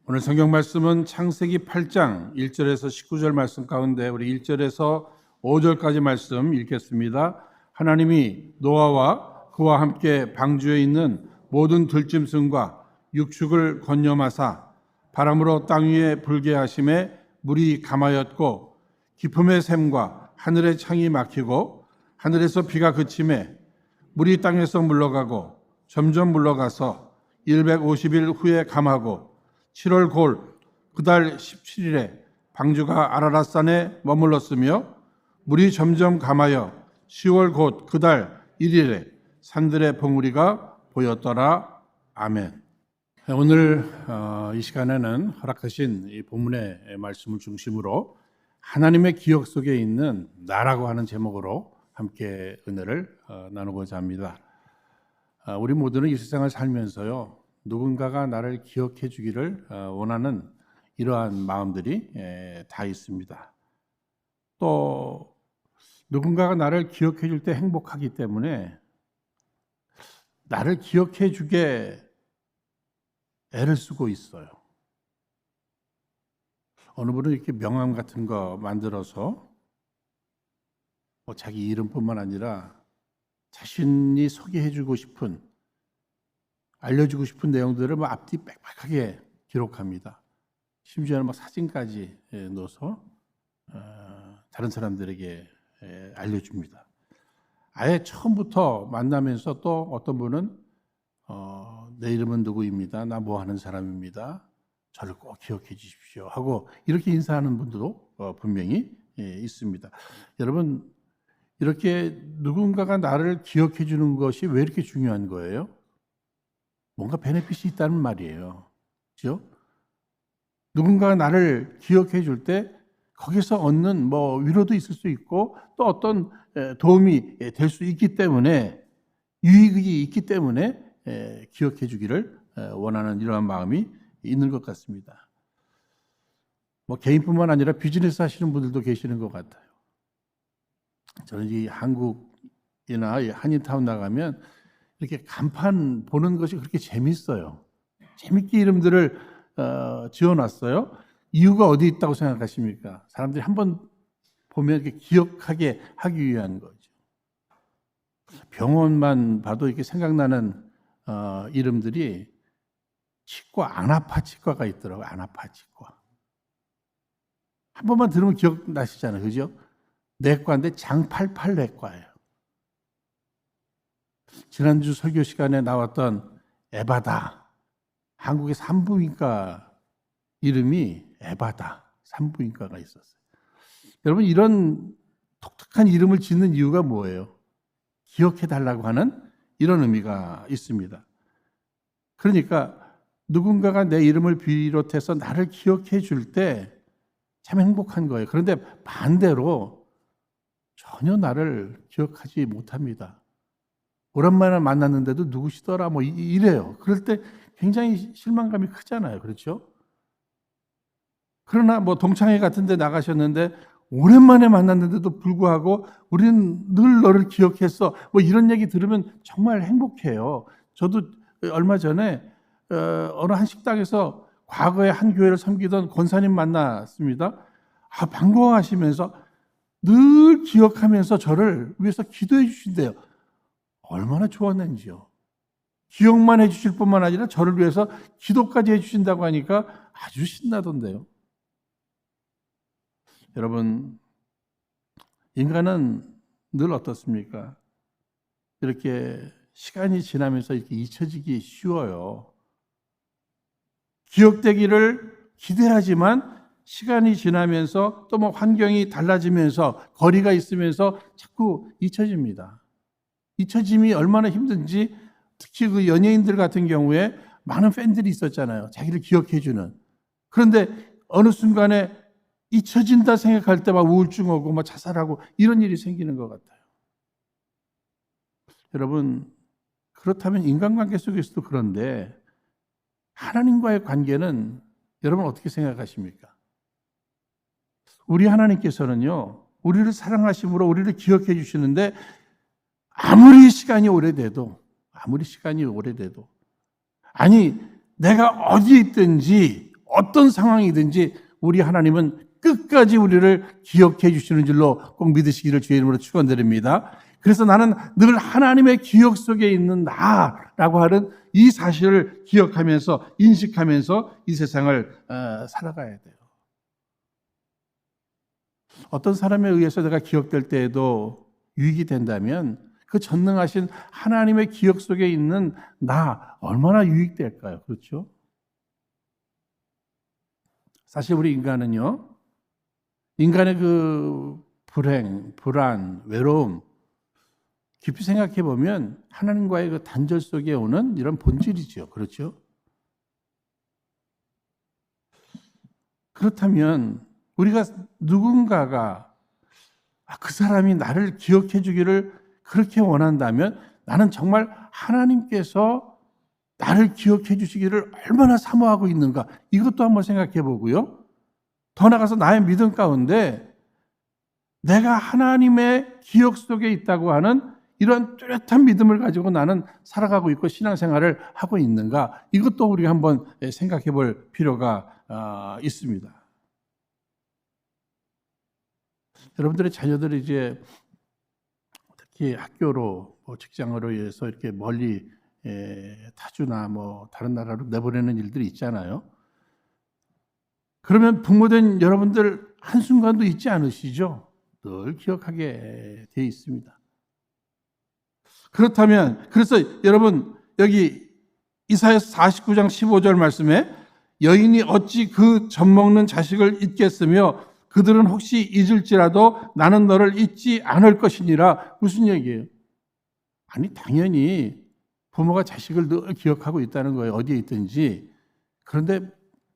오늘 성경 말씀은 창세기 8장 1절에서 19절 말씀 가운데 우리 1절에서 5절까지 말씀 읽겠습니다. 하나님이 노아와 그와 함께 방주에 있는 모든 들짐승과 육축을 건념하사 바람으로 땅 위에 불게 하심에 물이 감하였고 깊음의 샘과 하늘의 창이 막히고 하늘에서 비가 그침에 물이 땅에서 물러가고 점점 물러가서 150일 후에 감하고 7월 골 그달 17일에 방주가 아라랏산에 머물렀으며 물이 점점 감하여 10월 곧 그달 1일에 산들의 봉우리가 보였더라. 아멘. 오늘 이 시간에는 허락하신 이 본문의 말씀을 중심으로 하나님의 기억 속에 있는 나라고 하는 제목으로 함께 은혜를 나누고자 합니다. 우리 모두는 이 세상을 살면서요, 누군가가 나를 기억해 주기를 원하는 이러한 마음들이 다 있습니다. 또 누군가가 나를 기억해 줄 때 행복하기 때문에 나를 기억해 주게 애를 쓰고 있어요. 어느 분은 이렇게 명함 같은 거 만들어서 자기 이름뿐만 아니라 자신이 소개해 주고 싶은, 알려주고 싶은 내용들을 앞뒤 빽빽하게 기록합니다. 심지어는 사진까지 넣어서 다른 사람들에게 알려줍니다. 아예 처음부터 만나면서 또 어떤 분은 내 이름은 누구입니다. 나 뭐 하는 사람입니다. 저를 꼭 기억해 주십시오 하고 이렇게 인사하는 분들도 분명히 있습니다. 여러분, 이렇게 누군가가 나를 기억해 주는 것이 왜 이렇게 중요한 거예요? 뭔가 베네핏이 있다는 말이에요. 그렇죠? 누군가가 나를 기억해 줄 때 거기서 얻는 위로도 있을 수 있고 또 어떤 도움이 될 수 있기 때문에, 유익이 있기 때문에 기억해 주기를 원하는 이러한 마음이 있는 것 같습니다. 개인뿐만 아니라 비즈니스 하시는 분들도 계시는 것 같아요. 저는 이 한국이나 한인타운 나가면 이렇게 간판 보는 것이 그렇게 재밌어요. 재밌게 이름들을 지어놨어요. 이유가 어디 있다고 생각하십니까? 사람들이 한번 보면 이렇게 기억하게 하기 위한 거죠. 병원만 봐도 이렇게 생각나는 이름들이 치과, 안아파 치과가 있더라고요. 안아파 치과. 한 번만 들으면 기억나시잖아요. 그죠? 내과인데 장팔팔 내과예요. 지난주 설교 시간에 나왔던 에바다, 한국의 산부인과 이름이 에바다, 산부인과가 있었어요. 여러분, 이런 독특한 이름을 짓는 이유가 뭐예요? 기억해달라고 하는 이런 의미가 있습니다. 그러니까 누군가가 내 이름을 비롯해서 나를 기억해 줄 때 참 행복한 거예요. 그런데 반대로 전혀 나를 기억하지 못합니다. 오랜만에 만났는데도 누구시더라 이래요. 그럴 때 굉장히 실망감이 크잖아요. 그렇죠? 그러나 동창회 같은 데 나가셨는데 오랜만에 만났는데도 불구하고 우리는 늘 너를 기억했어. 이런 얘기 들으면 정말 행복해요. 저도 얼마 전에 어느 한 식당에서 과거에 한 교회를 섬기던 권사님 만났습니다. 반가워하시면서 늘 기억하면서 저를 위해서 기도해 주신대요. 얼마나 좋았는지요. 기억만 해 주실 뿐만 아니라 저를 위해서 기도까지 해 주신다고 하니까 아주 신나던데요. 여러분, 인간은 늘 어떻습니까? 이렇게 시간이 지나면서 이렇게 잊혀지기 쉬워요. 기억되기를 기대하지만 시간이 지나면서 또 환경이 달라지면서 거리가 있으면서 자꾸 잊혀집니다. 잊혀짐이 얼마나 힘든지, 특히 그 연예인들 같은 경우에 많은 팬들이 있었잖아요. 자기를 기억해주는. 그런데 어느 순간에 잊혀진다 생각할 때 우울증 오고 자살하고 이런 일이 생기는 것 같아요. 여러분, 그렇다면 인간관계 속에서도 그런데 하나님과의 관계는 여러분 어떻게 생각하십니까? 우리 하나님께서는요, 우리를 사랑하심으로 우리를 기억해 주시는데 아무리 시간이 오래돼도 아니 내가 어디에 있든지 어떤 상황이든지 우리 하나님은 끝까지 우리를 기억해 주시는 줄로 꼭 믿으시기를 주의 이름으로 축원드립니다. 그래서 나는 늘 하나님의 기억 속에 있는 나라고 하는 이 사실을 기억하면서 인식하면서 이 세상을 살아가야 돼요. 어떤 사람에 의해서 내가 기억될 때에도 유익이 된다면 그 전능하신 하나님의 기억 속에 있는 나 얼마나 유익될까요? 그렇죠? 사실 우리 인간은요, 인간의 그 불행, 불안, 외로움 깊이 생각해 보면 하나님과의 그 단절 속에 오는 이런 본질이죠. 그렇죠? 그렇다면 우리가 누군가가 그 사람이 나를 기억해 주기를 그렇게 원한다면 나는 정말 하나님께서 나를 기억해 주시기를 얼마나 사모하고 있는가, 이것도 한번 생각해 보고요. 더 나아가서 나의 믿음 가운데 내가 하나님의 기억 속에 있다고 하는 이런 뚜렷한 믿음을 가지고 나는 살아가고 있고 신앙생활을 하고 있는가, 이것도 우리가 한번 생각해 볼 필요가 있습니다. 여러분들의 자녀들이 이제 특히 학교로 직장으로 해서 이렇게 멀리 타주나 다른 나라로 내보내는 일들이 있잖아요. 그러면 부모된 여러분들 한순간도 잊지 않으시죠? 늘 기억하게 돼 있습니다. 그렇다면 그래서 여러분 여기 이사야서 49장 15절 말씀에 여인이 어찌 그 젖먹는 자식을 잊겠으며 그들은 혹시 잊을지라도 나는 너를 잊지 않을 것이니라. 무슨 얘기예요? 아니 당연히 부모가 자식을 늘 기억하고 있다는 거예요. 어디에 있든지. 그런데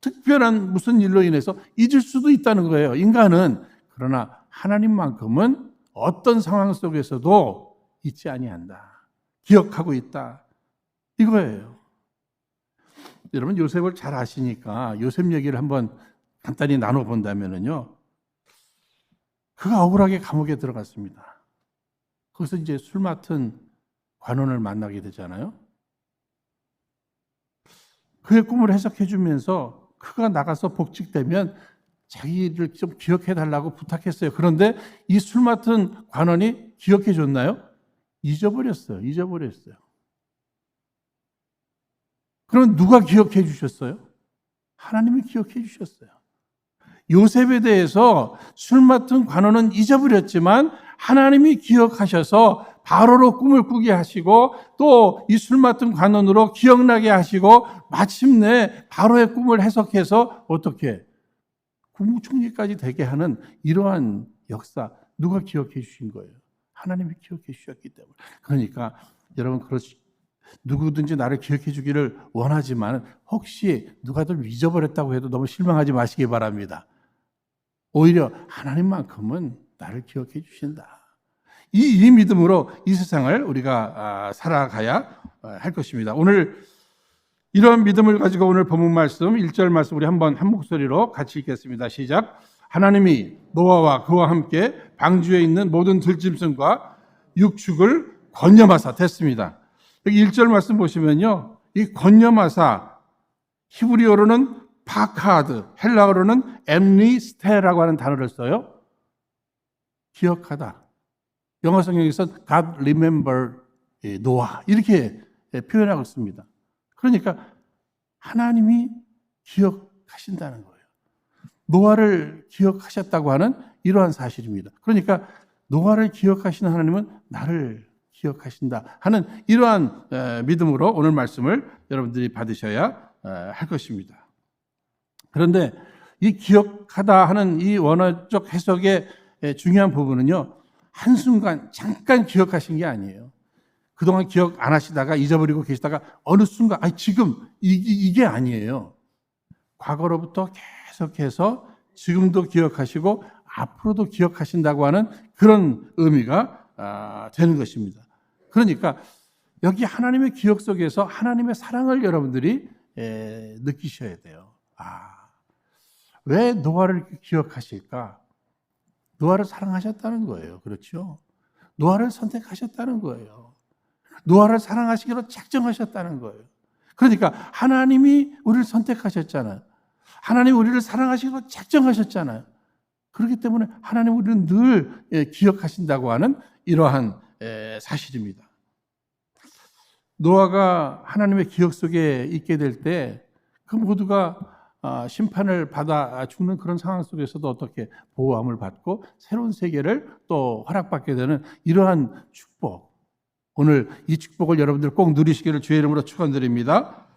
특별한 무슨 일로 인해서 잊을 수도 있다는 거예요. 인간은. 그러나 하나님만큼은 어떤 상황 속에서도 잊지 아니한다. 기억하고 있다. 이거예요. 여러분 요셉을 잘 아시니까 요셉 얘기를 한번 간단히 나눠본다면요. 그가 억울하게 감옥에 들어갔습니다. 거기서 이제 술 맡은 관원을 만나게 되잖아요. 그의 꿈을 해석해 주면서 그가 나가서 복직되면 자기를 좀 기억해 달라고 부탁했어요. 그런데 이 술 맡은 관원이 기억해 줬나요? 잊어버렸어요. 그럼 누가 기억해 주셨어요? 하나님이 기억해 주셨어요. 요셉에 대해서 술 맡은 관원은 잊어버렸지만 하나님이 기억하셔서 바로로 꿈을 꾸게 하시고 또 이 술 맡은 관원으로 기억나게 하시고 마침내 바로의 꿈을 해석해서 어떻게 국무총리까지 되게 하는 이러한 역사, 누가 기억해 주신 거예요? 하나님이 기억해 주셨기 때문에. 그러니까 여러분 그렇지, 누구든지 나를 기억해 주기를 원하지만 혹시 누가 더 잊어버렸다고 해도 너무 실망하지 마시기 바랍니다. 오히려 하나님만큼은 나를 기억해 주신다. 이 믿음으로 이 세상을 우리가 살아가야 할 것입니다. 오늘 이런 믿음을 가지고 오늘 본문 말씀 1절 말씀 우리 한번 한 목소리로 같이 읽겠습니다. 시작. 하나님이 노아와 그와 함께 방주에 있는 모든 들짐승과 육축을 건념하사. 됐습니다. 여기 1절 말씀 보시면요. 이 건념하사 히브리어로는 파카드, 헬라어로는 엠니스테라고 하는 단어를 써요. 기억하다. 영어 성경에서는 God remember 노아 이렇게 표현하고 있습니다. 그러니까 하나님이 기억하신다는 거예요. 노아를 기억하셨다고 하는 이러한 사실입니다. 그러니까 노아를 기억하시는 하나님은 나를 기억하신다 하는 이러한 믿음으로 오늘 말씀을 여러분들이 받으셔야 할 것입니다. 그런데 이 기억하다 하는 이 원어적 해석의 중요한 부분은요, 한순간 잠깐 기억하신 게 아니에요. 그동안 기억 안 하시다가 잊어버리고 계시다가 어느 순간 지금 이게 아니에요. 과거로부터 계속해서 지금도 기억하시고 앞으로도 기억하신다고 하는 그런 의미가 되는 것입니다. 그러니까 여기 하나님의 기억 속에서 하나님의 사랑을 여러분들이 느끼셔야 돼요. 왜 노아를 기억하실까? 노아를 사랑하셨다는 거예요. 그렇죠? 노아를 선택하셨다는 거예요. 노아를 사랑하시기로 작정하셨다는 거예요. 그러니까 하나님이 우리를 선택하셨잖아요. 하나님 우리를 사랑하시고 작정하셨잖아요. 그렇기 때문에 하나님 우리는 늘 기억하신다고 하는 이러한 사실입니다. 노아가 하나님의 기억 속에 있게 될 때 그 모두가 심판을 받아 죽는 그런 상황 속에서도 어떻게 보호함을 받고 새로운 세계를 또 허락받게 되는 이러한 축복. 오늘 이 축복을 여러분들 꼭 누리시기를 주의 이름으로 축원드립니다.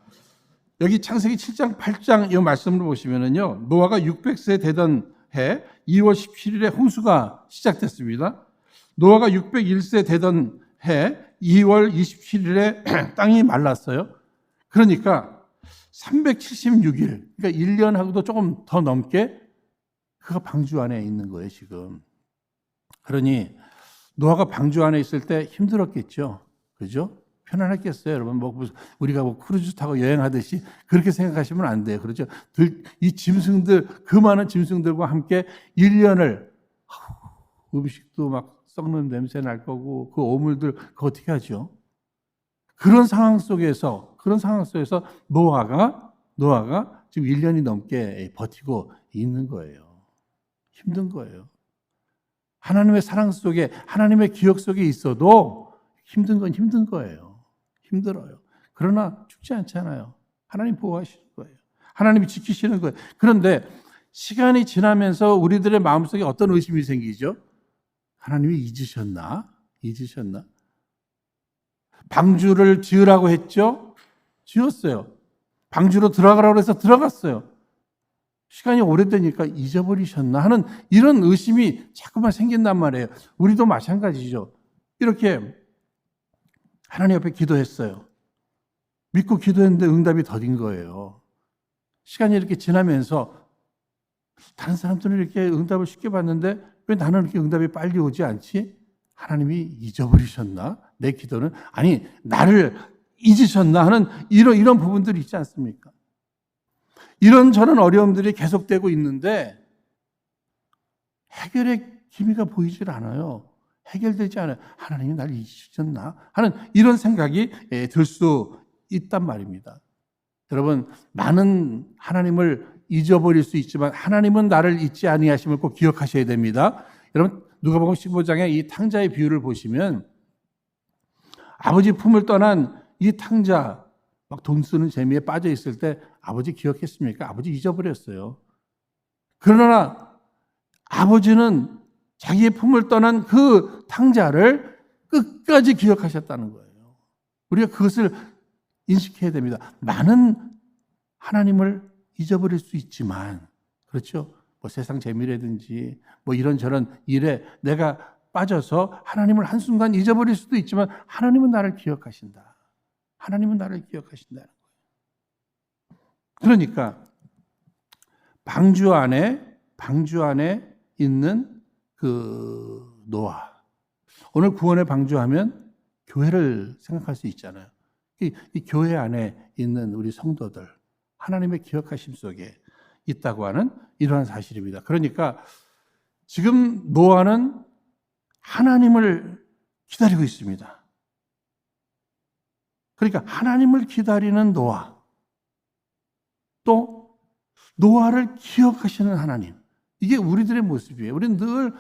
여기 창세기 7장 8장 이 말씀을 보시면은요. 노아가 600세 되던 해 2월 17일에 홍수가 시작됐습니다. 노아가 601세 되던 해 2월 27일에 땅이 말랐어요. 그러니까 376일, 그러니까 1년하고도 조금 더 넘게 그가 방주 안에 있는 거예요, 지금. 그러니 노아가 방주 안에 있을 때 힘들었겠죠. 그죠? 편안했겠어요, 여러분. 우리가 크루즈 타고 여행하듯이 그렇게 생각하시면 안 돼요. 그렇죠? 이 짐승들, 그 많은 짐승들과 함께 1년을 음식도 막 썩는 냄새 날 거고 그 오물들 그거 어떻게 하죠? 그런 상황 속에서 노아가 지금 1년이 넘게 버티고 있는 거예요. 힘든 거예요. 하나님의 사랑 속에, 하나님의 기억 속에 있어도 힘든 건 힘든 거예요. 힘들어요. 그러나 죽지 않잖아요. 하나님 보호하시는 거예요. 하나님이 지키시는 거예요. 그런데 시간이 지나면서 우리들의 마음속에 어떤 의심이 생기죠? 하나님이 잊으셨나? 방주를 지으라고 했죠? 지었어요. 방주로 들어가라고 해서 들어갔어요. 시간이 오래되니까 잊어버리셨나 하는 이런 의심이 자꾸만 생긴단 말이에요. 우리도 마찬가지죠. 이렇게 하나님 앞에 기도했어요. 믿고 기도했는데 응답이 더딘 거예요. 시간이 이렇게 지나면서 다른 사람들은 이렇게 응답을 쉽게 받는데 왜 나는 이렇게 응답이 빨리 오지 않지? 하나님이 잊어버리셨나? 내 기도는? 아니, 나를 잊으셨나? 하는 이런 부분들이 있지 않습니까? 이런저런 어려움들이 계속되고 있는데 해결의 기미가 보이질 않아요. 해결되지 않아요. 하나님이 나를 잊으셨나? 하는 이런 생각이 들 수 있단 말입니다. 여러분, 나는 하나님을 잊어버릴 수 있지만 하나님은 나를 잊지 아니하심을 꼭 기억하셔야 됩니다. 여러분, 누가복음 15장의 이 탕자의 비유를 보시면 아버지 품을 떠난 이 탕자, 막 돈 쓰는 재미에 빠져 있을 때 아버지 기억했습니까? 아버지 잊어버렸어요. 그러나 아버지는 자기의 품을 떠난 그 탕자를 끝까지 기억하셨다는 거예요. 우리가 그것을 인식해야 됩니다. 나는 하나님을 잊어버릴 수 있지만, 그렇죠? 뭐 세상 재미라든지 뭐 이런저런 일에 내가 빠져서 하나님을 한순간 잊어버릴 수도 있지만 하나님은 나를 기억하신다. 하나님은 나를 기억하신다는 거예요. 그러니까 방주 안에 있는 그 노아. 오늘 구원의 방주하면 교회를 생각할 수 있잖아요. 이 교회 안에 있는 우리 성도들, 하나님의 기억하심 속에 있다고 하는 이러한 사실입니다. 그러니까 지금 노아는 하나님을 기다리고 있습니다. 그러니까 하나님을 기다리는 노아, 또 노아를 기억하시는 하나님. 이게 우리들의 모습이에요. 우리는 늘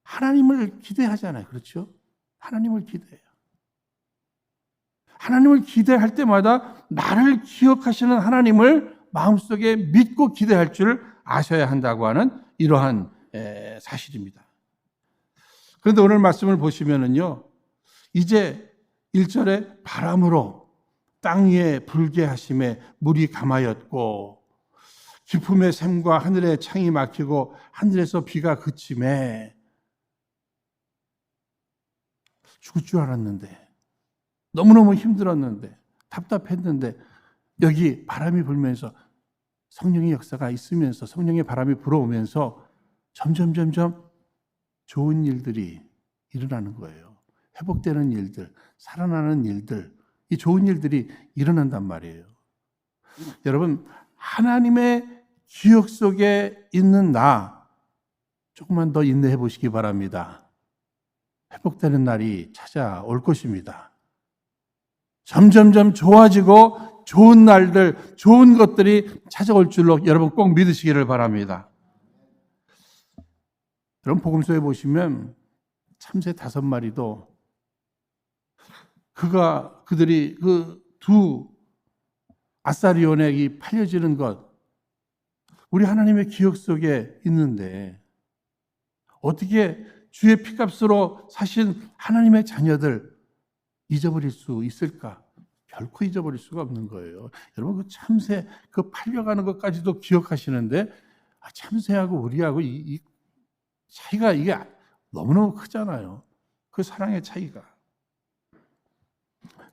하나님을 기대하잖아요. 그렇죠? 하나님을 기대해요. 하나님을 기대할 때마다 나를 기억하시는 하나님을 마음속에 믿고 기대할 줄 아셔야 한다고 하는 이러한 사실입니다. 그런데 오늘 말씀을 보시면은요, 이제 1절에 바람으로 땅 위에 불게 하심에 물이 감하였고 기품의 샘과 하늘의 창이 막히고 하늘에서 비가 그침에 죽을 줄 알았는데 너무너무 힘들었는데 답답했는데 여기 바람이 불면서 성령의 역사가 있으면서 성령의 바람이 불어오면서 점점 좋은 일들이 일어나는 거예요. 회복되는 일들, 살아나는 일들, 이 좋은 일들이 일어난단 말이에요. 여러분, 하나님의 기억 속에 있는 나 조금만 더 인내해 보시기 바랍니다. 회복되는 날이 찾아올 것입니다. 점점 좋아지고 좋은 날들, 좋은 것들이 찾아올 줄로 여러분 꼭 믿으시기를 바랍니다. 여러분 복음서에 보시면 참새 5마리도 그들이 그 두 아사리온에게 팔려지는 것, 우리 하나님의 기억 속에 있는데 어떻게 주의 피값으로 사신 하나님의 자녀들 잊어버릴 수 있을까? 결코 잊어버릴 수가 없는 거예요. 여러분 그 참새 그 팔려가는 것까지도 기억하시는데 참새하고 우리하고 이 차이가 이게 너무너무 크잖아요. 그 사랑의 차이가.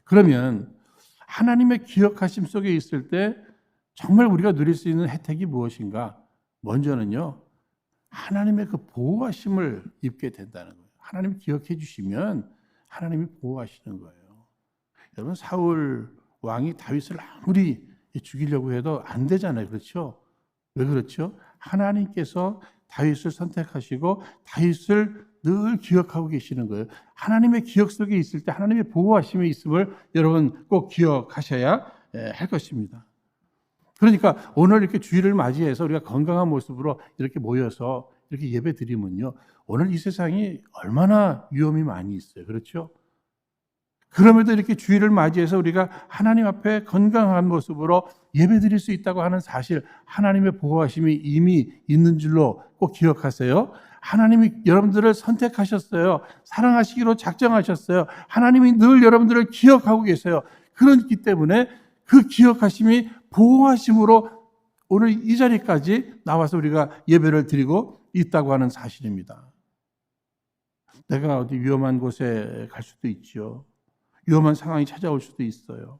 그러면 하나님의 기억하심 속에 있을 때 정말 우리가 누릴 수 있는 혜택이 무엇인가? 먼저는요, 하나님의 그 보호하심을 입게 된다는 거예요. 하나님이 기억해 주시면 하나님이 보호하시는 거예요. 여러분 사울 왕이 다윗을 아무리 죽이려고 해도 안 되잖아요. 그렇죠? 왜 그렇죠? 하나님께서 다윗을 선택하시고 다윗을 늘 기억하고 계시는 거예요. 하나님의 기억 속에 있을 때 하나님의 보호하심이 있음을 여러분 꼭 기억하셔야 할 것입니다. 그러니까 오늘 이렇게 주일을 맞이해서 우리가 건강한 모습으로 이렇게 모여서 이렇게 예배 드리면요, 오늘 이 세상이 얼마나 위험이 많이 있어요. 그렇죠? 그럼에도 이렇게 주일을 맞이해서 우리가 하나님 앞에 건강한 모습으로 예배 드릴 수 있다고 하는 사실, 하나님의 보호하심이 이미 있는 줄로 꼭 기억하세요. 하나님이 여러분들을 선택하셨어요. 사랑하시기로 작정하셨어요. 하나님이 늘 여러분들을 기억하고 계세요. 그렇기 때문에 그 기억하심이 보호하심으로 오늘 이 자리까지 나와서 우리가 예배를 드리고 있다고 하는 사실입니다. 내가 어디 위험한 곳에 갈 수도 있죠. 위험한 상황이 찾아올 수도 있어요.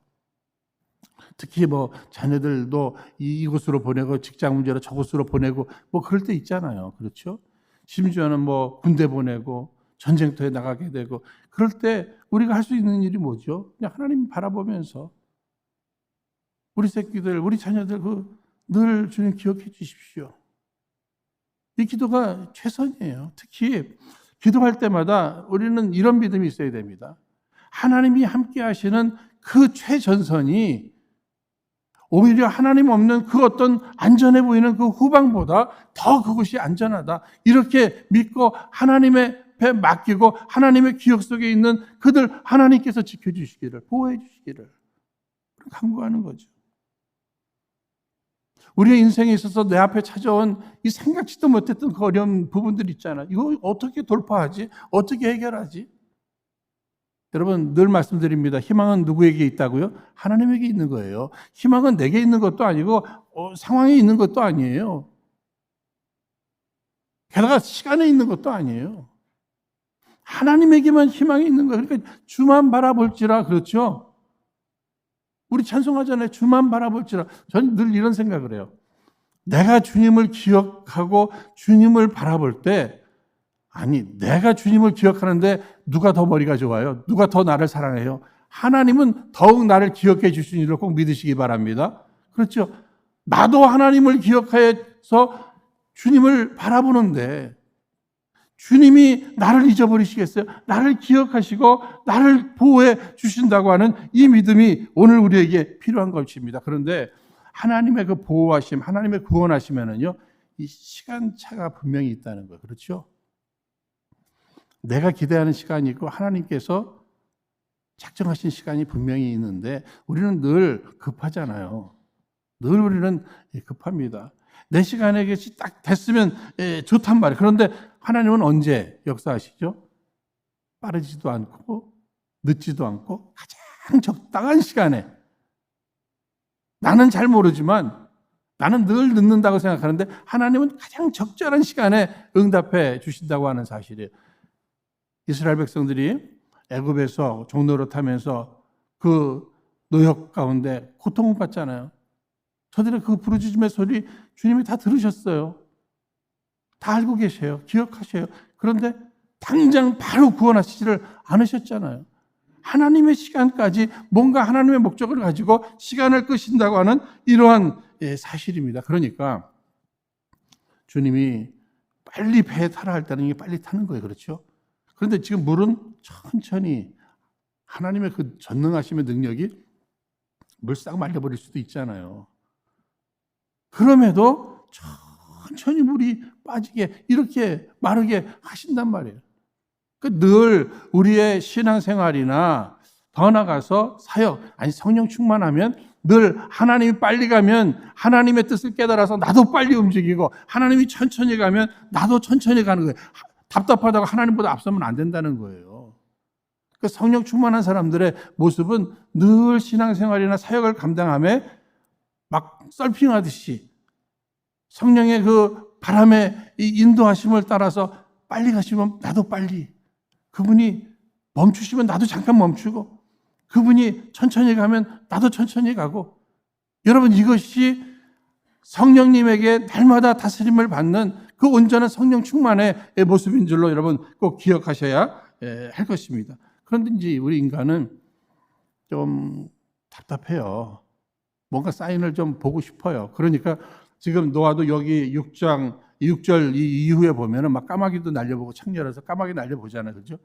특히 뭐 자녀들도 이곳으로 보내고 직장 문제로 저곳으로 보내고 뭐 그럴 때 있잖아요. 그렇죠? 심지어는 뭐 군대 보내고 전쟁터에 나가게 되고 그럴 때 우리가 할 수 있는 일이 뭐죠? 그냥 하나님 바라보면서 우리 새끼들, 우리 자녀들 늘 주님 기억해 주십시오. 이 기도가 최선이에요. 특히 기도할 때마다 우리는 이런 믿음이 있어야 됩니다. 하나님이 함께 하시는 그 최전선이 오히려 하나님 없는 그 어떤 안전해 보이는 그 후방보다 더 그것이 안전하다. 이렇게 믿고 하나님의 배 맡기고 하나님의 기억 속에 있는 그들 하나님께서 지켜주시기를, 보호해 주시기를 간구하는 거죠. 우리의 인생에 있어서 내 앞에 찾아온 이 생각지도 못했던 그 어려운 부분들 있잖아요. 이거 어떻게 돌파하지? 어떻게 해결하지? 여러분 늘 말씀드립니다. 희망은 누구에게 있다고요? 하나님에게 있는 거예요. 희망은 내게 있는 것도 아니고 상황에 있는 것도 아니에요. 게다가 시간에 있는 것도 아니에요. 하나님에게만 희망이 있는 거예요. 그러니까 주만 바라볼지라. 그렇죠? 우리 찬송하잖아요. 주만 바라볼지라. 저는 늘 이런 생각을 해요. 내가 주님을 기억하고 주님을 바라볼 때 내가 주님을 기억하는데 누가 더 머리가 좋아요? 누가 더 나를 사랑해요? 하나님은 더욱 나를 기억해 주시는 일을 꼭 믿으시기 바랍니다. 그렇죠? 나도 하나님을 기억해서 주님을 바라보는데 주님이 나를 잊어버리시겠어요? 나를 기억하시고 나를 보호해 주신다고 하는 이 믿음이 오늘 우리에게 필요한 것입니다. 그런데 하나님의 그 보호하심, 하나님의 구원하시면은요, 이 시간차가 분명히 있다는 거예요. 그렇죠? 내가 기대하는 시간이 있고 하나님께서 작정하신 시간이 분명히 있는데 우리는 늘 급하잖아요. 늘 우리는 급합니다. 내 시간에 딱 됐으면 좋단 말이에요. 그런데 하나님은 언제 역사하시죠? 빠르지도 않고 늦지도 않고 가장 적당한 시간에, 나는 잘 모르지만 나는 늘 늦는다고 생각하는데 하나님은 가장 적절한 시간에 응답해 주신다고 하는 사실이에요. 이스라엘 백성들이 애굽에서 종노릇하면서 그 노역 가운데 고통을 받잖아요. 저들의 그 부르짖음의 소리 주님이 다 들으셨어요. 다 알고 계세요. 기억하세요. 그런데 당장 바로 구원하시지를 않으셨잖아요. 하나님의 시간까지 뭔가 하나님의 목적을 가지고 시간을 끄신다고 하는 이러한 사실입니다. 그러니까 주님이 빨리 배에 타라 할 때는 빨리 타는 거예요. 그렇죠? 그런데 지금 물은 천천히 하나님의 그 전능하심의 능력이 물싹 말려버릴 수도 있잖아요. 그럼에도 천천히 물이 빠지게 이렇게 마르게 하신단 말이에요. 늘 우리의 신앙생활이나 더 나아가서 사역, 아니 성령 충만하면 늘 하나님이 빨리 가면 하나님의 뜻을 깨달아서 나도 빨리 움직이고, 하나님이 천천히 가면 나도 천천히 가는 거예요. 답답하다고 하나님보다 앞서면 안 된다는 거예요. 그 성령 충만한 사람들의 모습은 늘 신앙생활이나 사역을 감당함에 막 서핑하듯이 성령의 그 바람의 인도하심을 따라서 빨리 가시면 나도 빨리, 그분이 멈추시면 나도 잠깐 멈추고, 그분이 천천히 가면 나도 천천히 가고. 여러분, 이것이 성령님에게 날마다 다스림을 받는 그 온전한 성령 충만의 모습인 줄로 여러분 꼭 기억하셔야 할 것입니다. 그런데 이제 우리 인간은 좀 답답해요. 뭔가 사인을 좀 보고 싶어요. 그러니까 지금 노아도 여기 6절 이후에 보면은 막 까마귀도 날려보고 창 열어서 까마귀 날려보잖아요. 그죠?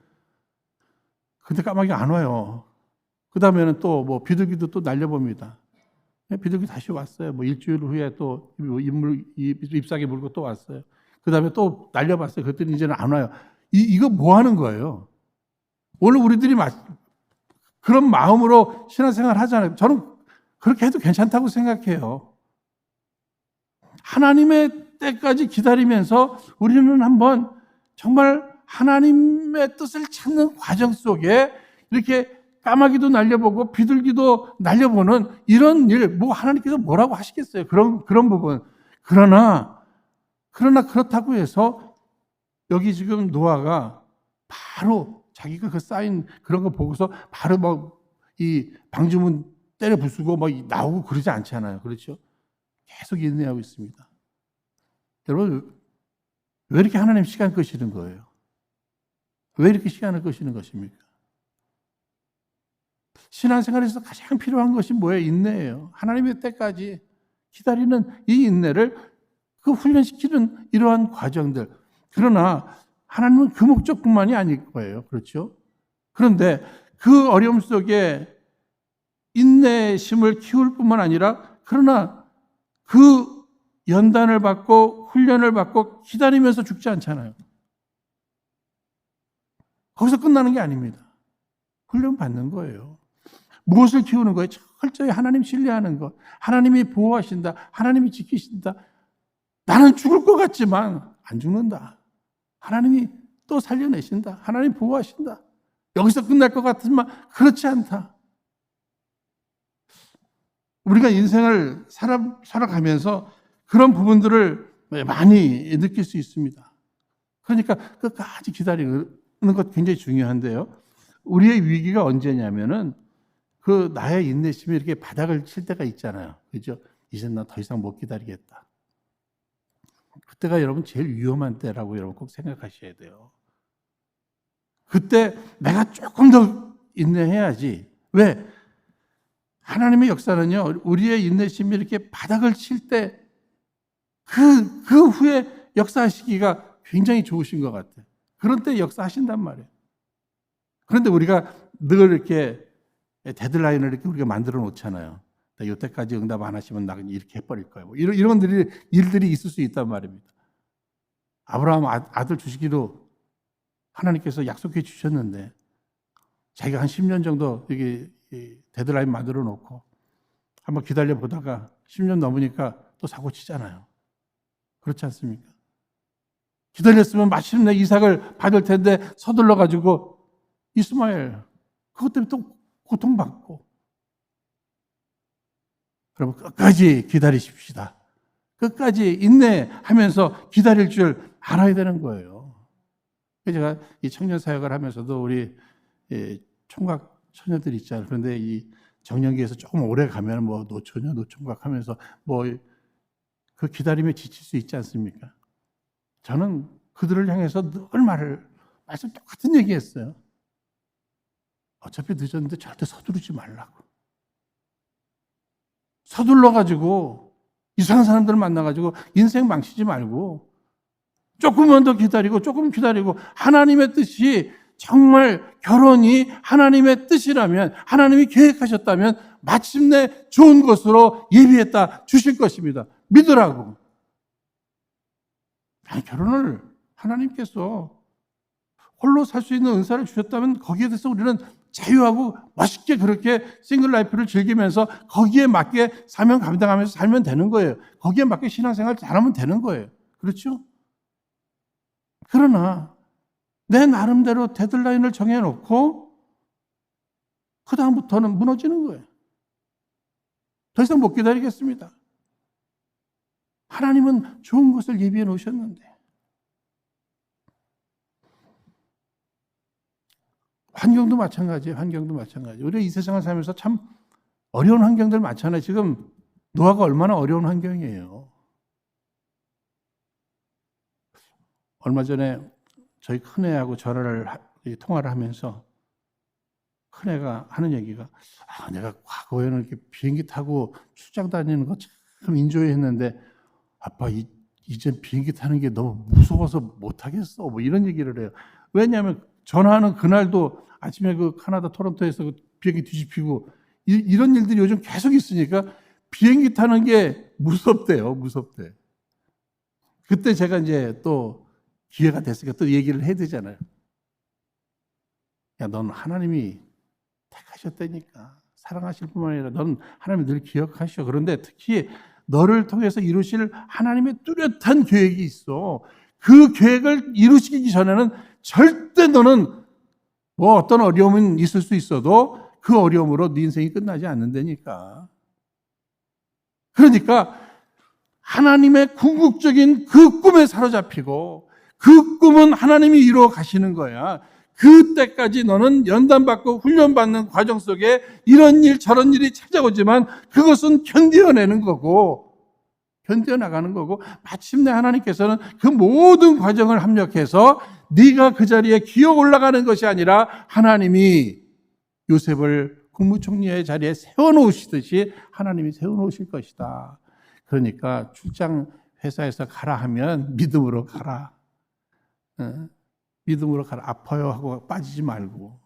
근데 까마귀 안 와요. 그 다음에는 또 뭐 비둘기도 또 날려봅니다. 비둘기 다시 왔어요. 뭐 일주일 후에 또 잎사귀 물고 또 왔어요. 그 다음에 또 날려봤어요. 그랬더니 이제는 안 와요. 이거 뭐 하는 거예요? 오늘 우리들이 그런 마음으로 신앙생활 하잖아요. 저는 그렇게 해도 괜찮다고 생각해요. 하나님의 때까지 기다리면서 우리는 한번 정말 하나님의 뜻을 찾는 과정 속에 이렇게 까마귀도 날려보고 비둘기도 날려보는 이런 일, 뭐 하나님께서 뭐라고 하시겠어요? 그런 부분. 그러나 그렇다고 해서 여기 지금 노아가 바로 자기가 그 사인 그런 거 보고서 바로 막 이 방주문 때려 부수고 막 나오고 그러지 않잖아요. 그렇죠? 계속 인내하고 있습니다. 여러분, 왜 이렇게 하나님 시간 끄시는 거예요? 왜 이렇게 시간을 끄시는 것입니까? 신앙생활에서 가장 필요한 것이 뭐예요? 인내예요. 하나님의 때까지 기다리는 이 인내를 그 훈련시키는 이러한 과정들. 그러나 하나님은 그 목적뿐만이 아닐 거예요. 그렇죠? 그런데 그 어려움 속에 인내심을 키울 뿐만 아니라, 그러나 그 연단을 받고 훈련을 받고 기다리면서 죽지 않잖아요. 거기서 끝나는 게 아닙니다. 훈련 받는 거예요. 무엇을 키우는 거예요? 철저히 하나님 신뢰하는 것. 하나님이 보호하신다. 하나님이 지키신다. 나는 죽을 것 같지만 안 죽는다. 하나님이 또 살려내신다. 하나님 보호하신다. 여기서 끝날 것 같지만 그렇지 않다. 우리가 인생을 살아가면서 그런 부분들을 많이 느낄 수 있습니다. 그러니까 끝까지 기다리는 것 굉장히 중요한데요. 우리의 위기가 언제냐면은 그 나의 인내심이 이렇게 바닥을 칠 때가 있잖아요. 그죠? 이제 나 더 이상 못 기다리겠다. 그때가 여러분 제일 위험한 때라고 여러분 꼭 생각하셔야 돼요. 그때 내가 조금 더 인내해야지. 왜? 하나님의 역사는요, 우리의 인내심이 이렇게 바닥을 칠 때 그 후에 역사하시기가 굉장히 좋으신 것 같아요. 그런 때 역사하신단 말이에요. 그런데 우리가 늘 이렇게 데드라인을 이렇게 우리가 만들어 놓잖아요. 이때까지 응답 안 하시면 나 이렇게 해버릴 거예요. 뭐 이런 일들이 있을 수 있단 말입니다. 아브라함 아들 주시기로 하나님께서 약속해 주셨는데 자기가 한 10년 정도 여기 데드라인 만들어 놓고 한번 기다려 보다가 10년 넘으니까 또 사고 치잖아요. 그렇지 않습니까? 기다렸으면 마침내 이삭을 받을 텐데 서둘러 가지고 이스마엘 그것 때문에 또 고통받고. 여러분 끝까지 기다리십시다. 끝까지 인내하면서 기다릴 줄 알아야 되는 거예요. 제가 이 청년 사역을 하면서도 우리 총각 처녀들 있잖아요. 그런데 이 정년기에서 조금 오래 가면 뭐 노처녀, 노총각 하면서 뭐 그 기다림에 지칠 수 있지 않습니까? 저는 그들을 향해서 늘 말씀 똑같은 얘기 했어요. 어차피 늦었는데 절대 서두르지 말라고. 서둘러가지고 이상한 사람들 만나가지고 인생 망치지 말고 조금만 더 기다리고 조금 기다리고 하나님의 뜻이 정말 결혼이 하나님의 뜻이라면, 하나님이 계획하셨다면 마침내 좋은 것으로 예비했다 주실 것입니다. 믿으라고. 결혼을 하나님께서 홀로 살 수 있는 은사를 주셨다면 거기에 대해서 우리는 자유하고 멋있게 그렇게 싱글 라이프를 즐기면서 거기에 맞게 사명 감당하면서 살면 되는 거예요. 거기에 맞게 신앙생활 잘하면 되는 거예요. 그렇죠? 그러나 내 나름대로 데드라인을 정해놓고 그 다음부터는 무너지는 거예요. 더 이상 못 기다리겠습니다. 하나님은 좋은 것을 예비해 놓으셨는데. 환경도 마찬가지예요. 환경도 마찬가지. 우리가 이 세상을 살면서 참 어려운 환경들 많잖아요. 지금 노아가 얼마나 어려운 환경이에요. 얼마 전에 저희 큰애하고 통화를 하면서 큰애가 하는 얘기가 내가 과거에는 이렇게 비행기 타고 출장 다니는 거 참 인조해 했는데 아빠 이제 비행기 타는 게 너무 무서워서 못하겠어. 뭐 이런 얘기를 해요. 왜냐하면 전화하는 그날도 아침에 그 캐나다 토론토에서 그 비행기 뒤집히고 이런 일들이 요즘 계속 있으니까 비행기 타는 게 무섭대요. 무섭대. 그때 제가 이제 또 기회가 됐으니까 또 얘기를 해야 되잖아요. 야, 넌 하나님이 택하셨다니까. 사랑하실 뿐만 아니라 넌 하나님이 늘 기억하셔. 그런데 특히 너를 통해서 이루실 하나님의 뚜렷한 계획이 있어. 그 계획을 이루시기 전에는 절대 너는 뭐 어떤 어려움은 있을 수 있어도 그 어려움으로 네 인생이 끝나지 않는다니까. 그러니까 하나님의 궁극적인 그 꿈에 사로잡히고 그 꿈은 하나님이 이루어 가시는 거야. 그때까지 너는 연단받고 훈련받는 과정 속에 이런 일 저런 일이 찾아오지만 그것은 견뎌내는 거고 견뎌나가는 거고 마침내 하나님께서는 그 모든 과정을 합력해서 네가 그 자리에 기어 올라가는 것이 아니라 하나님이 요셉을 국무총리의 자리에 세워놓으시듯이 하나님이 세워놓으실 것이다. 그러니까 출장 회사에서 가라 하면 믿음으로 가라. 믿음으로 가라. 아파요 하고 빠지지 말고.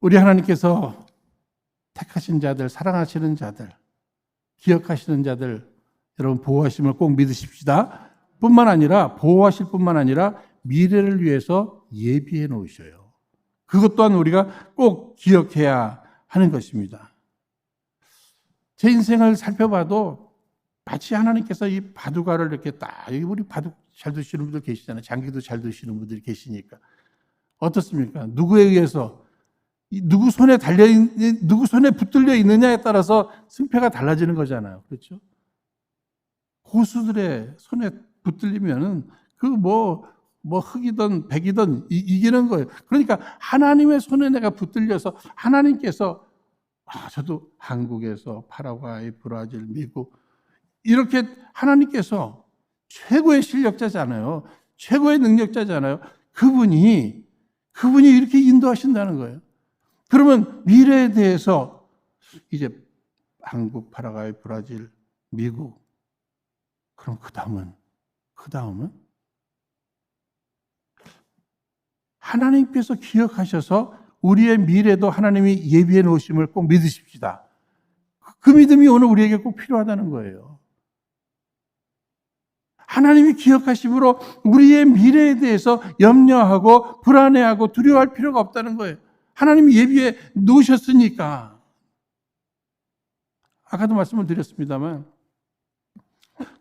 우리 하나님께서 택하신 자들, 사랑하시는 자들, 기억하시는 자들, 여러분 보호하심을 꼭 믿으십시다. 보호하실 뿐만 아니라 미래를 위해서 예비해 놓으셔요. 그것 또한 우리가 꼭 기억해야 하는 것입니다. 제 인생을 살펴봐도 마치 하나님께서 이 바둑알을 이렇게 딱, 우리 바둑 잘 드시는 분들 계시잖아요. 장기도 잘 드시는 분들이 계시니까. 어떻습니까? 누구에 의해서, 누구 손에 붙들려 있느냐에 따라서 승패가 달라지는 거잖아요. 그렇죠? 고수들의 손에 붙들리면은 흑이든 백이든 이기는 거예요. 그러니까 하나님의 손에 내가 붙들려서 하나님께서 저도 한국에서 파라과이, 브라질, 미국 이렇게 하나님께서 최고의 실력자잖아요. 최고의 능력자잖아요. 그분이 이렇게 인도하신다는 거예요. 그러면 미래에 대해서 이제 한국, 파라과이, 브라질, 미국 그럼 그 다음은 하나님께서 기억하셔서 우리의 미래도 하나님이 예비해 놓으심을 꼭 믿으십시다. 그 믿음이 오늘 우리에게 꼭 필요하다는 거예요. 하나님이 기억하심으로 우리의 미래에 대해서 염려하고 불안해하고 두려워할 필요가 없다는 거예요. 하나님이 예비해 놓으셨으니까. 아까도 말씀을 드렸습니다만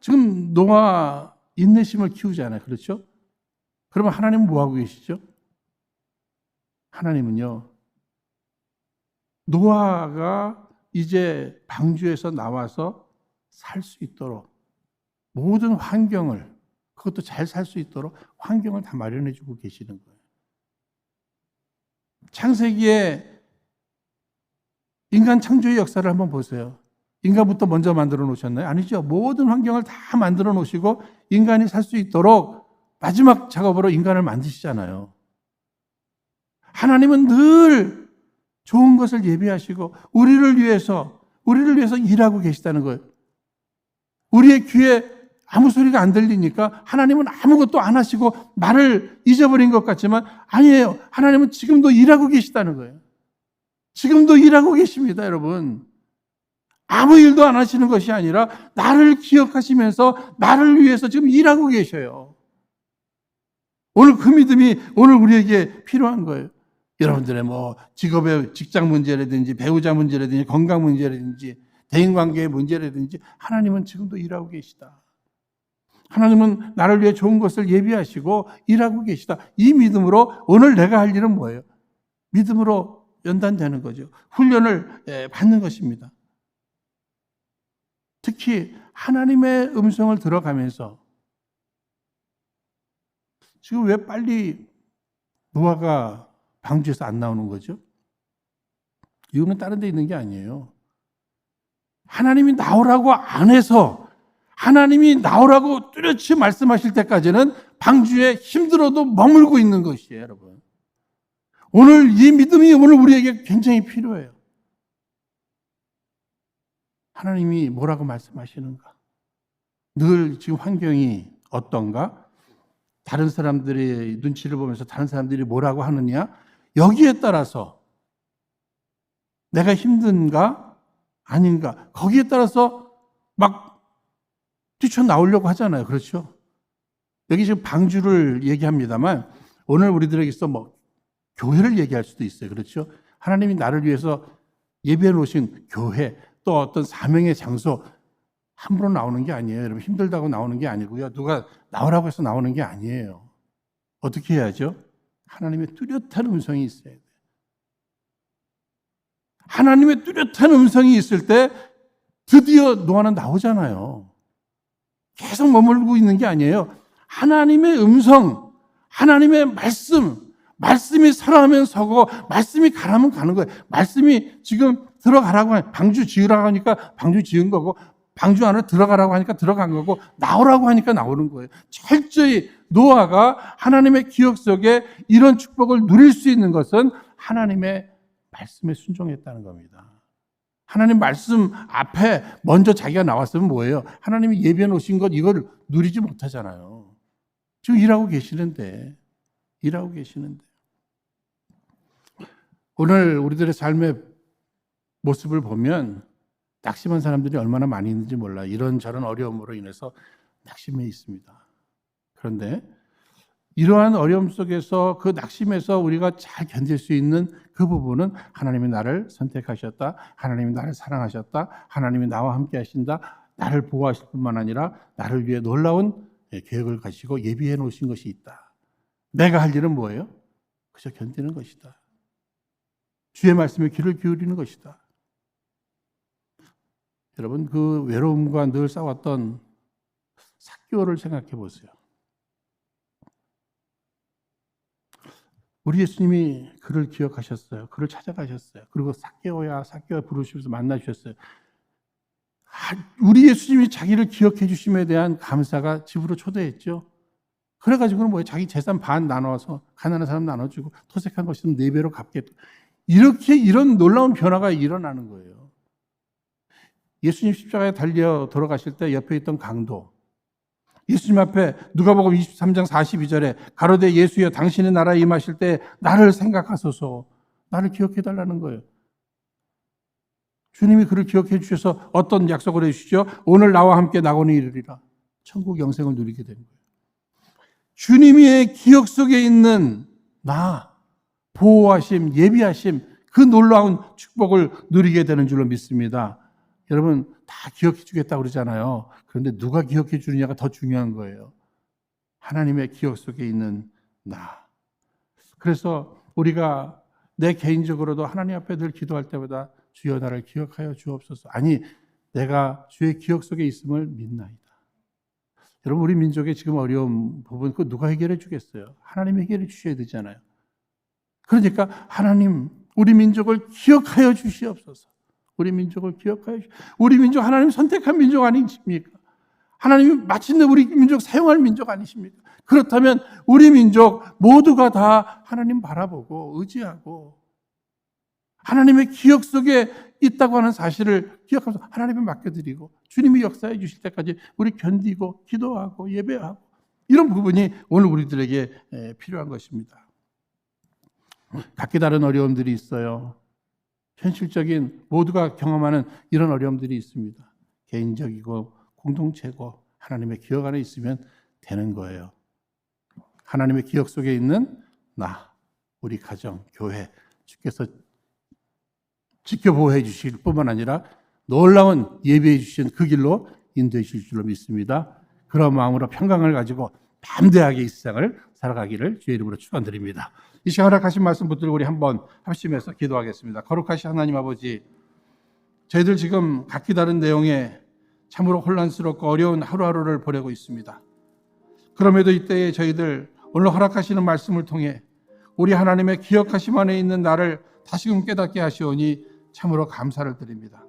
지금 노아 인내심을 키우잖아요. 그렇죠? 그러면 하나님은 뭐 하고 계시죠? 하나님은요, 노아가 이제 방주에서 나와서 살 수 있도록 모든 환경을, 그것도 잘 살 수 있도록 환경을 다 마련해 주고 계시는 거예요. 창세기에 인간 창조의 역사를 한번 보세요. 인간부터 먼저 만들어 놓으셨나요? 아니죠. 모든 환경을 다 만들어 놓으시고 인간이 살 수 있도록 마지막 작업으로 인간을 만드시잖아요. 하나님은 늘 좋은 것을 예비하시고 우리를 위해서 일하고 계시다는 거예요. 우리의 귀에 아무 소리가 안 들리니까 하나님은 아무것도 안 하시고 나를 잊어버린 것 같지만 아니에요. 하나님은 지금도 일하고 계시다는 거예요. 지금도 일하고 계십니다, 여러분. 아무 일도 안 하시는 것이 아니라 나를 기억하시면서 나를 위해서 지금 일하고 계셔요. 오늘 그 믿음이 오늘 우리에게 필요한 거예요. 여러분들의 직업의 직장 문제라든지 배우자 문제라든지 건강 문제라든지 대인관계의 문제라든지 하나님은 지금도 일하고 계시다. 하나님은 나를 위해 좋은 것을 예비하시고 일하고 계시다. 이 믿음으로 오늘 내가 할 일은 뭐예요? 믿음으로 연단되는 거죠. 훈련을 받는 것입니다. 특히 하나님의 음성을 들어가면서 지금 왜 빨리 노아가 방주에서 안 나오는 거죠? 이유는 다른 데 있는 게 아니에요. 하나님이 나오라고 안 해서 하나님이 나오라고 뚜렷이 말씀하실 때까지는 방주에 힘들어도 머물고 있는 것이에요, 여러분. 오늘 이 믿음이 오늘 우리에게 굉장히 필요해요. 하나님이 뭐라고 말씀하시는가? 늘 지금 환경이 어떤가? 다른 사람들의 눈치를 보면서 다른 사람들이 뭐라고 하느냐? 여기에 따라서 내가 힘든가? 아닌가? 거기에 따라서 막 뛰쳐나오려고 하잖아요. 그렇죠? 여기 지금 방주를 얘기합니다만 오늘 우리들에게서 교회를 얘기할 수도 있어요. 그렇죠? 하나님이 나를 위해서 예배해 놓으신 교회 또 어떤 사명의 장소 함부로 나오는 게 아니에요. 여러분 힘들다고 나오는 게 아니고요. 누가 나오라고 해서 나오는 게 아니에요. 어떻게 해야죠? 하나님의 뚜렷한 음성이 있어야 돼요. 하나님의 뚜렷한 음성이 있을 때 드디어 노아는 나오잖아요. 계속 머물고 있는 게 아니에요. 하나님의 음성, 하나님의 말씀이 서라면 서고 말씀이 가라면 가는 거예요. 말씀이 지금 들어가라고 하니까 방주 지으라고 하니까 방주 지은 거고 방주 안으로 들어가라고 하니까 들어간 거고 나오라고 하니까 나오는 거예요. 철저히 노아가 하나님의 기억 속에 이런 축복을 누릴 수 있는 것은 하나님의 말씀에 순종했다는 겁니다. 하나님 말씀 앞에 먼저 자기가 나왔으면 뭐예요? 하나님이 예비해 놓으신 것 이걸 누리지 못하잖아요. 지금 일하고 계시는데 오늘 우리들의 삶의 모습을 보면 낙심한 사람들이 얼마나 많이 있는지 몰라요. 이런저런 어려움으로 인해서 낙심해 있습니다. 그런데 이러한 어려움 속에서 그 낙심에서 우리가 잘 견딜 수 있는 그 부분은 하나님이 나를 선택하셨다. 하나님이 나를 사랑하셨다. 하나님이 나와 함께 하신다. 나를 보호하실 뿐만 아니라 나를 위해 놀라운 계획을 가지고 예비해 놓으신 것이 있다. 내가 할 일은 뭐예요? 그저 견디는 것이다. 주의 말씀에 귀를 기울이는 것이다. 여러분 그 외로움과 늘 싸웠던 삭개오를 생각해 보세요. 우리 예수님이 그를 기억하셨어요. 그를 찾아가셨어요. 그리고 삭개오야 부르시면서 만나주셨어요. 우리 예수님이 자기를 기억해 주심에 대한 감사가 집으로 초대했죠. 그래가지고는 뭐예요? 자기 재산 반 나눠서 가난한 사람 나눠주고 토색한 것이면 4배로 갚겠다. 이렇게 이런 놀라운 변화가 일어나는 거예요. 예수님 십자가에 달려 돌아가실 때 옆에 있던 강도, 예수님 앞에 누가복음 23장 42절에 가로되 예수여 당신의 나라에 임하실 때 나를 생각하소서, 나를 기억해 달라는 거예요. 주님이 그를 기억해 주셔서 어떤 약속을 해주시죠? 오늘 나와 함께 낙원에 이르리라. 천국 영생을 누리게 되는 거예요. 주님의 기억 속에 있는 나, 보호하심, 예비하심, 그 놀라운 축복을 누리게 되는 줄로 믿습니다. 여러분 다 기억해 주겠다고 그러잖아요. 그런데 누가 기억해 주느냐가 더 중요한 거예요. 하나님의 기억 속에 있는 나. 그래서 우리가 내 개인적으로도 하나님 앞에 늘 기도할 때마다 주여 나를 기억하여 주옵소서. 아니 내가 주의 기억 속에 있음을 믿나이다. 여러분 우리 민족의 지금 어려운 부분 그거 누가 해결해 주겠어요? 하나님 해결해 주셔야 되잖아요. 그러니까 하나님 우리 민족을 기억하여 주시옵소서. 우리 민족을 기억하여 주시옵소서. 우리 민족 하나님 선택한 민족 아니십니까? 하나님이 마침내 우리 민족 사용할 민족 아니십니까? 그렇다면 우리 민족 모두가 다 하나님 바라보고 의지하고 하나님의 기억 속에 있다고 하는 사실을 기억하면서 하나님에 맡겨드리고 주님이 역사해 주실 때까지 우리 견디고 기도하고 예배하고 이런 부분이 오늘 우리들에게 필요한 것입니다. 각기 다른 어려움들이 있어요. 현실적인 모두가 경험하는 이런 어려움들이 있습니다. 개인적이고 공동체고 하나님의 기억 안에 있으면 되는 거예요. 하나님의 기억 속에 있는 나, 우리 가정, 교회, 주께서 지켜보호해 주실 뿐만 아니라 놀라운 예배해 주신 그 길로 인도해 주실 줄로 믿습니다. 그런 마음으로 평강을 가지고 담대하게 이 세상을 살아가기를 주의 이름으로 축원드립니다. 이 시간 허락하신 말씀 붙들고 우리 한번 합심해서 기도하겠습니다. 거룩하신 하나님 아버지, 저희들 지금 각기 다른 내용에 참으로 혼란스럽고 어려운 하루하루를 보내고 있습니다. 그럼에도 이때에 저희들 오늘 허락하시는 말씀을 통해 우리 하나님의 기억하심 안에 있는 나를 다시금 깨닫게 하시오니 참으로 감사를 드립니다.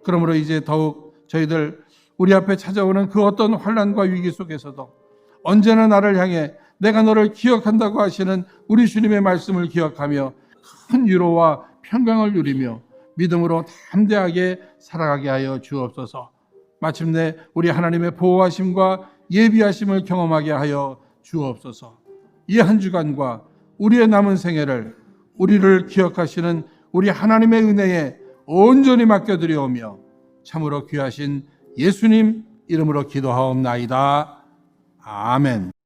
그러므로 이제 더욱 저희들 우리 앞에 찾아오는 그 어떤 환난과 위기 속에서도 언제나 나를 향해 내가 너를 기억한다고 하시는 우리 주님의 말씀을 기억하며 큰 위로와 평강을 누리며 믿음으로 담대하게 살아가게 하여 주옵소서. 마침내 우리 하나님의 보호하심과 예비하심을 경험하게 하여 주옵소서. 이 한 주간과 우리의 남은 생애를 우리를 기억하시는 우리 하나님의 은혜에 온전히 맡겨드리오며 참으로 귀하신 예수님 이름으로 기도하옵나이다. 아멘.